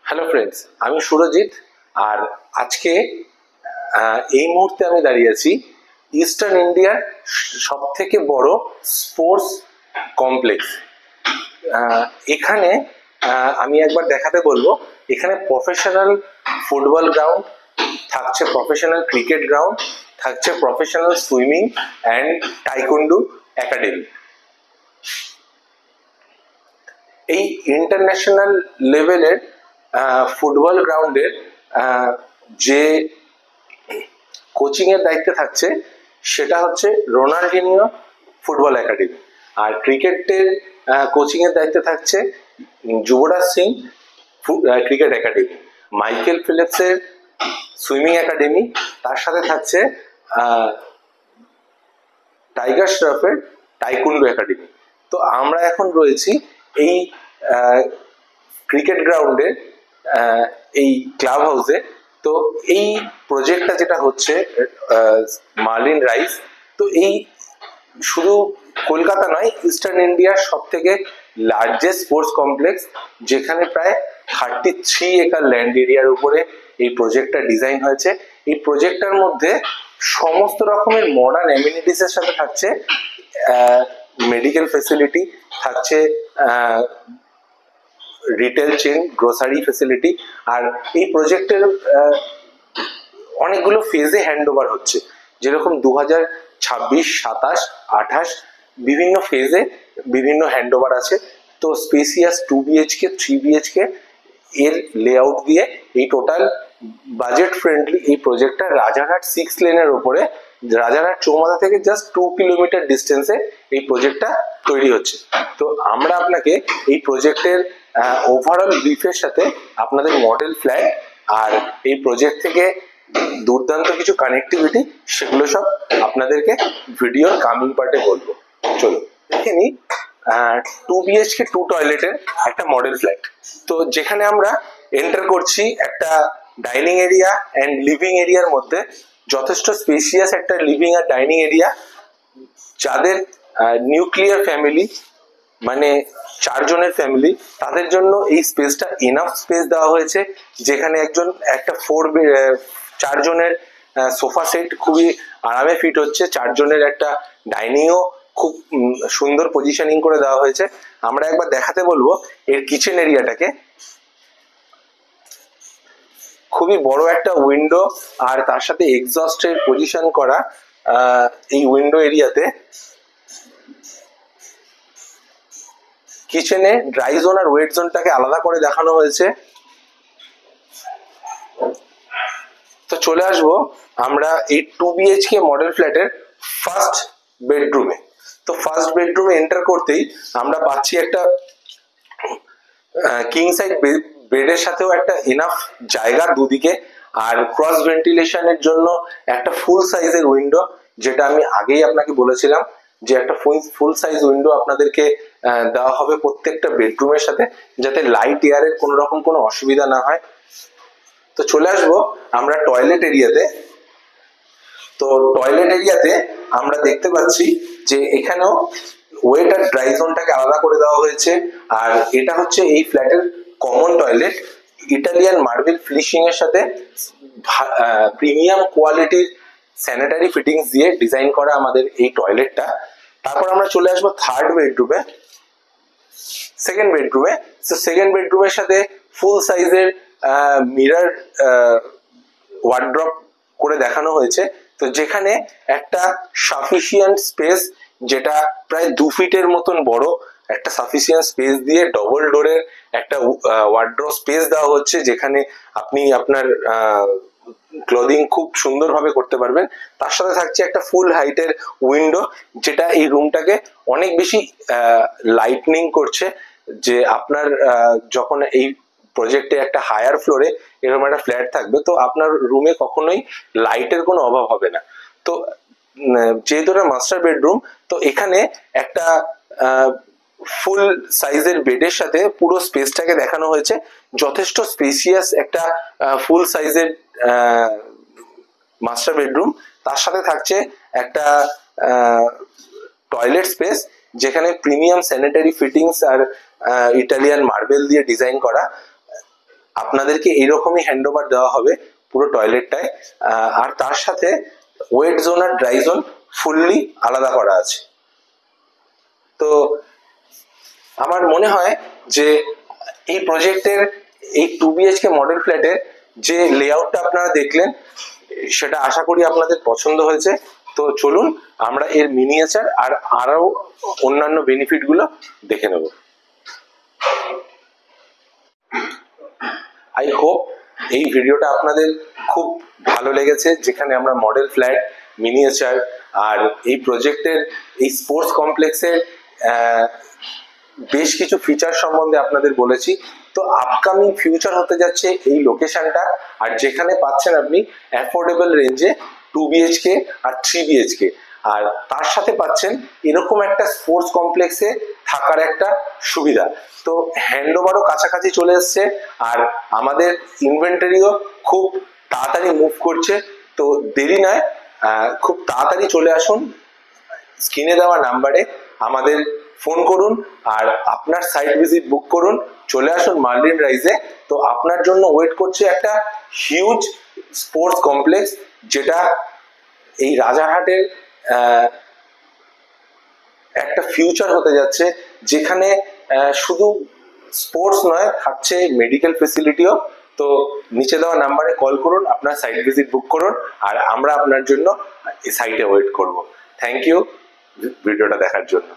Hello friends, আমি সুরজিৎ। আর আজকে এই মুহূর্তে আমি দাঁড়িয়ে আছি ইস্টার্ন ইন্ডিয়ার সব থেকে বড় স্পোর্টস কমপ্লেক্স। এখানে আমি একবার দেখাতে বলবো, এখানে প্রফেশনাল ফুটবল গ্রাউন্ড থাকছে, প্রফেশনাল ক্রিকেট গ্রাউন্ড থাকছে, প্রফেশনাল সুইমিং অ্যান্ড টাইকুন্ডু একাডেমি। এই ইন্টারন্যাশনাল লেভেলের ফুটবল গ্রাউন্ডের যে কোচিং এর দায়িত্বে থাকছে সেটা হচ্ছে রোনাল্ডিনিও ফুটবল একাডেমি। আর ক্রিকেটের কোচিং এর দায়িত্বে থাকছে Yuvraj Singh cricket academy, Michael ফিলিপসের সুইমিং একাডেমি, তার সাথে থাকছে টাইগার শ্রফের টাইকুন্ডু একাডেমি। তো আমরা এখন রয়েছি এই ক্রিকেট গ্রাউন্ডে, এই ক্লাব হাউসে। তো এই প্রজেক্টটা যেটা হচ্ছে মার্লিন রাইস, তো এই শুধু কলকাতা নয়, ইস্টার্ন ইন্ডিয়ার সব থেকে লার্জেস্ট স্পোর্টস কমপ্লেক্স, যেখানে প্রায় 33 একর ল্যান্ড এরিয়ার উপরে এই প্রজেক্টটা ডিজাইন হয়েছে। এই প্রজেক্টটার মধ্যে সমস্ত রকমের মডার্ন অ্যামিনিটিস এর সাথে থাকছে মেডিকেল ফেসিলিটি, থাকছে রিটেল চেন, গ্রোসারি ফেসিলিটি। আর এই প্রজেক্টের অনেকগুলো ফেজে হ্যান্ড ওভার হচ্ছে, যেরকম 2026, 27, 28 বিভিন্ন ফেজে বিভিন্ন হ্যান্ড ওভার আছে। তো স্পেসিয়াস 2 BHK 3 BHK এর লেআউট দিয়ে এই টোটাল বাজেট ফ্রেন্ডলি এই প্রজেক্টটা রাজারহাট 6 লেনের উপরে, রাজারহাট চৌমাথা থেকে জাস্ট 2 কিলোমিটার ডিস্টেন্সে এই প্রজেক্টটা তৈরি হচ্ছে। তো আমরা আপনাকে এই প্রজেক্টের ওভারঅল ব্রিফের সাথে আপনাদের মডেল ফ্ল্যাট আর এই প্রজেক্ট থেকে দুর্দান্ত কিছু কানেক্টিভিটি, সেগুলো সব আপনাদেরকে ভিডিওর কামিং পার্টে বলবো। চলো দেখে নিই 2 BHK 2 টয়লেটের একটা মডেল ফ্ল্যাট। তো যেখানে আমরা এন্টার করছি একটা ডাইনিং এরিয়া অ্যান্ড লিভিং এরিয়ার মধ্যে, যথেষ্ট স্পেসিয়াস একটা লিভিং আর ডাইনিং এরিয়া। যাদের নিউক্লিয়ার ফ্যামিলি, মানে 4 জনের ফ্যামিলি, তাদের জন্য এই স্পেসটা এনাফ স্পেস দেওয়া হয়েছে, যেখানে একটা 4 জনের সোফা সেট খুবই আরামে ফিট হচ্ছে, 4 জনের একটা ডাইনিংও খুব সুন্দর পজিশনিং করে দেওয়া হয়েছে। আমরা একবার দেখাতে বলবো এর কিচেন এরিয়াটাকে। খুবই বড় একটা উইন্ডো আর তার সাথে এক্সস্টের পজিশন করা এই উইন্ডো এরিয়াতে কিচেনে ড্রাই জোন আর ওয়েট জোনটাকে আলাদা করে দেখানো হয়েছে। তো চলে আসবো আমরা এই 2 BHK মডেল ফ্ল্যাটের ফার্স্ট বেডরুমে। তো ফার্স্ট বেডরুমে এন্টার করতেই আমরা পাচ্ছি একটা কিং সাইজ বেডের সাথেও একটা এনাফ জায়গা দুদিকে, আর ক্রস ভেন্টিলেশনের জন্য একটা ফুল সাইজের উইন্ডো, যেটা আমি আগেই আপনাকে বলেছিলাম যে একটা ফুল সাইজ উইন্ডো আপনাদেরকে দেওয়া হবে প্রত্যেকটা বেডরুমের সাথে, যাতে লাইট এয়ারের কোনো রকম কোনো অসুবিধা না হয়। তো চলে আসবো আমরা টয়লেট এরিয়াতে। তো টয়লেট এরিয়াতে আমরা দেখতে পাচ্ছি যে এখানেও ওয়েট আর ড্রাই জোনটাকে আলাদা করে দেওয়া হয়েছে। আর এটা হচ্ছে এই ফ্ল্যাটের common toilet, Italian marble finishing এর সাথে প্রিমিয়াম কোয়ালিটির স্যানিটারি ফিটিংস দিয়ে ডিজাইন করা আমাদের এই টয়লেটটা। তারপর আমরা চলে আসবো থার্ড বেডরুমে, সেকেন্ড বেডরুমে। তো সেকেন্ড বেডরুমের সাথে ফুল সাইজের মিরর ওয়ার্ড্রপ করে দেখানো হয়েছে। তো যেখানে একটা সাফিসিয়েন্ট স্পেস, যেটা প্রায় 2 ফিটের মতন বড় একটা সাফিসিয়েন্ট স্পেস দিয়ে ডবল ডোরের একটা ওয়ার্ড্রপ স্পেস দেওয়া হচ্ছে, যেখানে আপনি আপনার ক্লোদিং খুব সুন্দরভাবে করতে পারবেন। তার সাথে থাকছে একটা ফুল হাইটের উইন্ডো, যেটা এই রুমটাকে অনেক বেশি লাইটনিং করছে। যে আপনার যখন এই প্রজেক্টে একটা হায়ার ফ্লোরে এরকম একটা ফ্ল্যাট থাকবে, তো আপনার রুমে কখনোই লাইটের কোনো অভাব হবে না। তো যেহেতু এটা মাস্টার বেডরুম, তো এখানে একটা ফুল সাইজের বেডের সাথে পুরো স্পেসটাকে দেখানো হয়েছে। যথেষ্ট স্পেসিয়াস একটা ফুল সাইজের মাস্টার বেডরুম। তার সাথে থাকছে একটা টয়লেট স্পেস, যেখানে প্রিমিয়াম স্যানিটারি ফিটিংস আর ইটালিয়ান মার্বেল দিয়ে ডিজাইন করা। আপনাদেরকে এইরকমই হ্যান্ডওভার দেওয়া হবে পুরো টয়লেটটায়। আর তার সাথে ওয়েট জোন আর ড্রাই জোন ফুললি আলাদা করা আছে। তো আমার মনে হয় যে এই প্রজেক্টের এই 2 BHK মডেল ফ্ল্যাটের যে লেআউটটা আপনারা দেখলেন সেটা আশা করি আপনাদের পছন্দ হয়েছে। তো চলুন আমরা এর মিনিয়েচার আর আরো অন্যান্য বেনিফিট গুলো দেখে নেব। আই হোপ এই ভিডিওটা আপনাদের খুব ভালো লেগেছে, যেখানে আমরা মডেল ফ্ল্যাট, মিনিয়েচার আর এই প্রজেক্টের এই স্পোর্টস কমপ্লেক্সের বেশ কিছু ফিচার সম্বন্ধে আপনাদের বলেছি। তো আপকামিং ফিউচার হতে যাচ্ছে এই লোকেশনটা, আর যেখানে পাচ্ছেন আপনি অ্যাফোর্ডেবল রেঞ্জে 2 BHK আর 3 BHK, আর তার সাথে পাচ্ছেন এরকম একটা স্পোর্টস কমপ্লেক্সে থাকার একটা সুবিধা। তো হ্যান্ডওভারও কাছাকাছি চলে এসছে, আর আমাদের ইনভেন্টরিও খুব তাড়াতাড়ি মুভ করছে। তো দেরি নয়, খুব তাড়াতাড়ি চলে আসুন, স্ক্রিনে দেওয়া নাম্বারে আমাদের ফোন করুন আর আপনার সাইট ভিজিট বুক করুন, চলে আসুন মার্লিন রাইজে। তো আপনার জন্য ওয়েট করছে একটা হিউজ স্পোর্টস কমপ্লেক্স, যেটা এই রাজারহাটের একটা ফিউচার হতে যাচ্ছে, যেখানে শুধু স্পোর্টস নয়, থাকছে মেডিকেল ফেসিলিটিও। তো নিচে দেওয়া নাম্বারে কল করুন, আপনার সাইট ভিজিট বুক করুন, আর আমরা আপনার জন্য এই সাইটে ওয়েট করব। থ্যাংক ইউ ভিডিওটা দেখার জন্য।